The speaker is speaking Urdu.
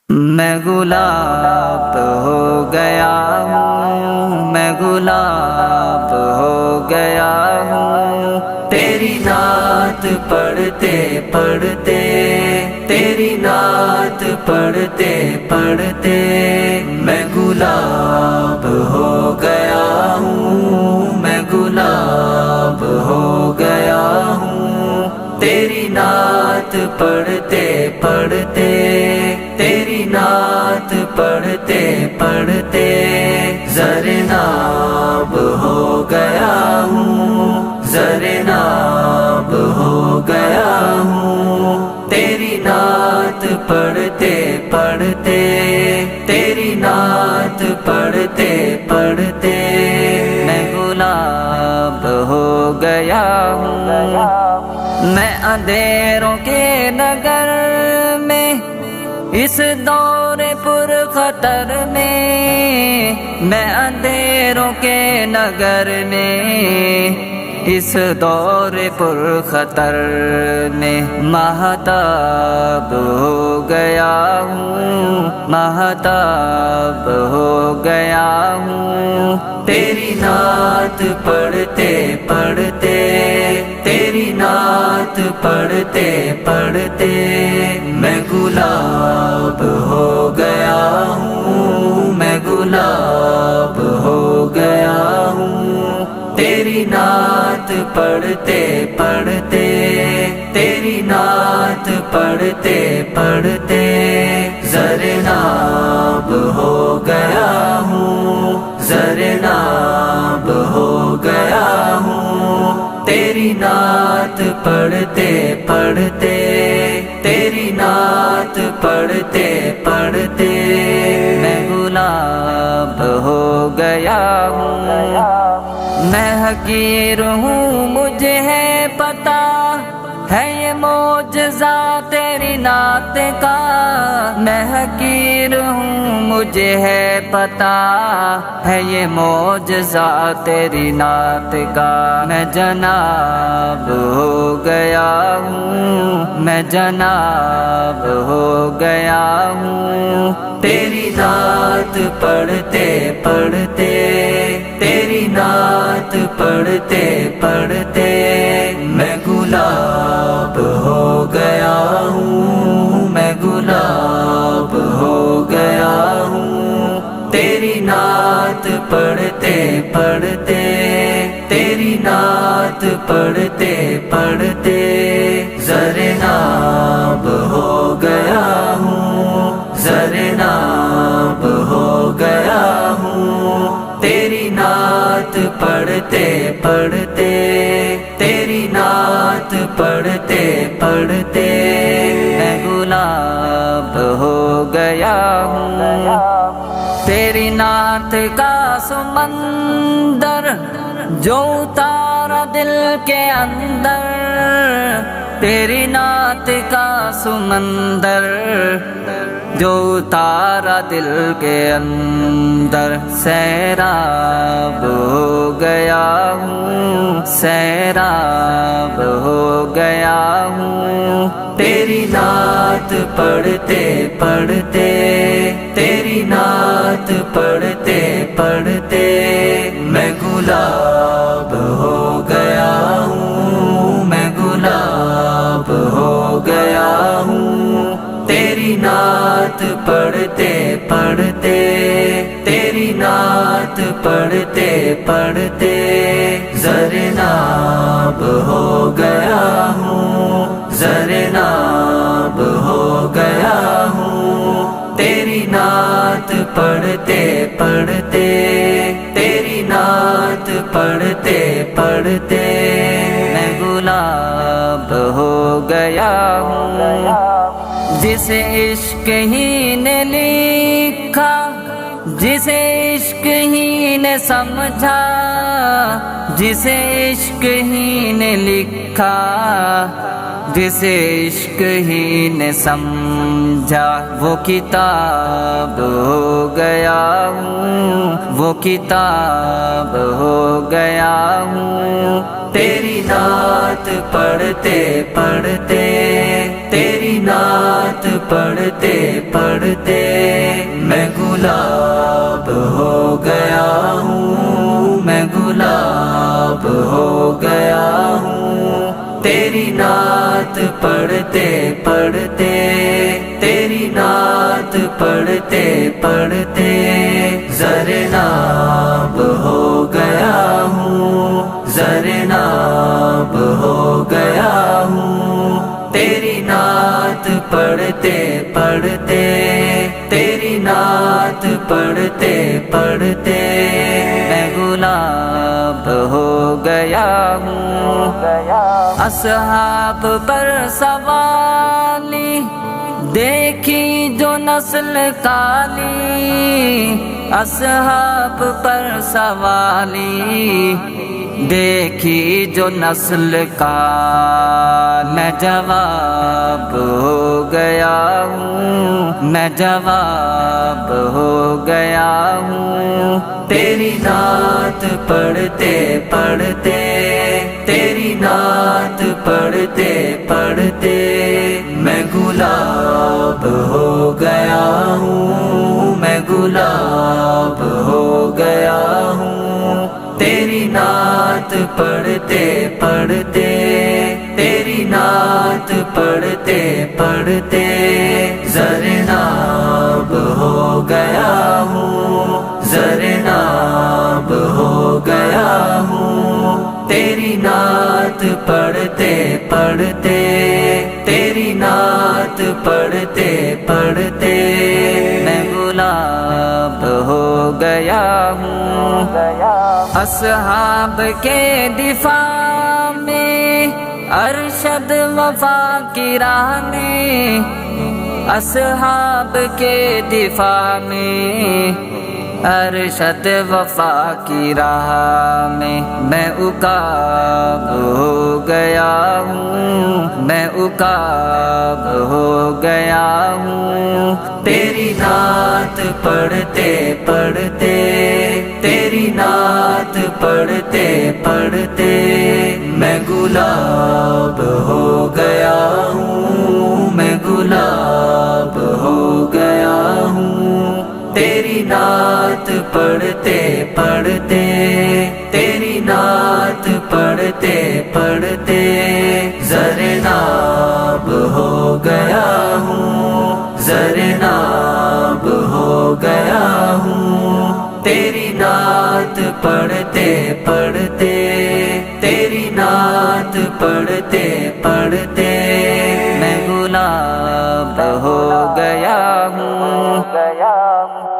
میں گلاب ہو گیا ہوں، میں گلاب ہو گیا ہوں، تیری نعت پڑھتے پڑھتے، تیری نعت پڑھتے پڑھتے میں گلاب ہو گیا ہوں، میں گلاب ہو گیا ہوں، تیری نعت پڑھتے پڑھتے، تیری نعت پڑھتے پڑھتے زرناب ہو گیا ہوں، زرناب ہو گیا ہوں، تیری نعت پڑھتے پڑھتے، تیری نعت پڑھتے پڑھتے میں گلاب ہو گیا ہوں۔ میں اندھیروں کے نگر میں، اس دور پر خطر میں، میں اندھیروں کے نگر میں، اس دور پر خطر میں مہتاب ہو گیا ہوں، مہتاب ہو گیا ہوں، تیری نعت پڑھتے پڑھتے، تیری نعت پڑھتے پڑھتے میں گلاب ہو گیا ہوں، میں گلاب ہو گیا ہوں، تیری نعت پڑھتے پڑھتے، تیری نعت پڑھتے پڑھتے زرناب ہو گیا ہوں، زرناب ہو گیا ہوں، تیری نعت پڑھتے پڑھتے، تیری نعت پڑھتے پڑھتے میں گلاب ہو گیا ہوں۔ میں حقیر ہوں، مجھے ہے پتہ ہے یہ معجزہ تیری نعت کا، میں حقیر ہوں، مجھے ہے پتہ ہے یہ معجزہ تیری نعت کا، میں جناب ہو گیا ہوں، میں جناب ہو گیا ہوں، تیری نعت پڑھتے پڑھتے، تیری نعت پڑھتے پڑھتے میں گلاب ہو گیا ہوں، میں گلاب ہو گیا ہوں، تیری نعت پڑھتے پڑھتے، تیری نعت پڑھتے پڑھتے زرناب ہو گیا ہوں، زرناب ہو گیا ہوں، تیری نعت پڑھتے پڑھتے، تیری نعت پڑھتے پڑھتے میں گلاب ہو گیا ہوں۔ تیری نعت کا سمندر جو اتارا دل کے اندر، تیری نعت کا سمندر جو اتارا دل کے اندر، سیراب ہو گیا ہوں، سیراب ہو گیا ہوں، تیری نعت پڑھتے پڑھتے، تیری نعت پڑھتے پڑھتے میں گلاب ہو گیا ہوں، میں گلاب ہو گیا ہوں، تیری نعت پڑھتے پڑھتے، تیری نعت پڑھتے پڑھتے زرناب ہو گیا ہوں، زرناب ہو گیا ہوں، تیری نعت پڑھتے پڑھتے، تیری نعت پڑھتے پڑھتے میں گلاب ہو گیا ہوں۔ جسے عشق ہی نے لکھا، جسے عشق ہی نے سمجھا، جسے عشق ہی نے لکھا، جسے عشق ہی نے سمجھا، وہ کتاب ہو گیا ہوں، وہ کتاب ہو گیا ہوں، تیری نعت پڑھتے پڑھتے، تیری نعت پڑھتے پڑھتے میں گلاب ہو گیا ہوں، میں گلاب ہو گیا ہوں، تیری نعت پڑھتے پڑھتے، تیری نعت پڑھتے پڑھتے زرناب ہو گیا ہوں، زرناب ہو گیا ہوں، تیری نعت پڑھتے پڑھتے، تیری نعت پڑھتے پڑھتے میں گلاب ہو گیا ہوں۔ اصحاب پر سوالی دیکھی جو نسل کالی، اصحاب پر سوالی دیکھی جو نسل کا، میں جواب ہو گیا ہوں، میں جواب ہو گیا ہوں، تیری نعت پڑھتے پڑھتے، تیری نعت پڑھتے پڑھتے میں گلاب ہو گیا ہوں، میں گلاب ہو گیا ہوں، تیری نعت پڑھتے پڑھتے، تیری نعت پڑھتے پڑھتے زرناب ہو گیا ہوں، زرناب ہو گیا ہوں، تیری نعت پڑھتے پڑھتے، تیری نعت پڑھتے پڑھتے میں گلاب ہو گیا ہوں۔ اصحاب کے دفاع میں ارشد وفا کی راہ میں، اصحاب کے دفاع میں ارشد وفا کی راہ میں عقاب ہو گیا ہوں، میں عقاب ہو گیا ہوں، تیری نعت پڑھتے پڑھتے، تیری نعت پڑھتے پڑھتے میں گلاب ہو گیا ہوں، میں گلاب ہو گیا ہوں، تیری نعت پڑھتے پڑھتے، تیری نعت پڑھتے پڑھتے زرناب ہو گیا ہوں، زرناب ہو گیا ہوں، تیری نعت پڑھتے پڑھتے، تیری نعت پڑھتے پڑھتے میں گلاب ہو گیا ہوں۔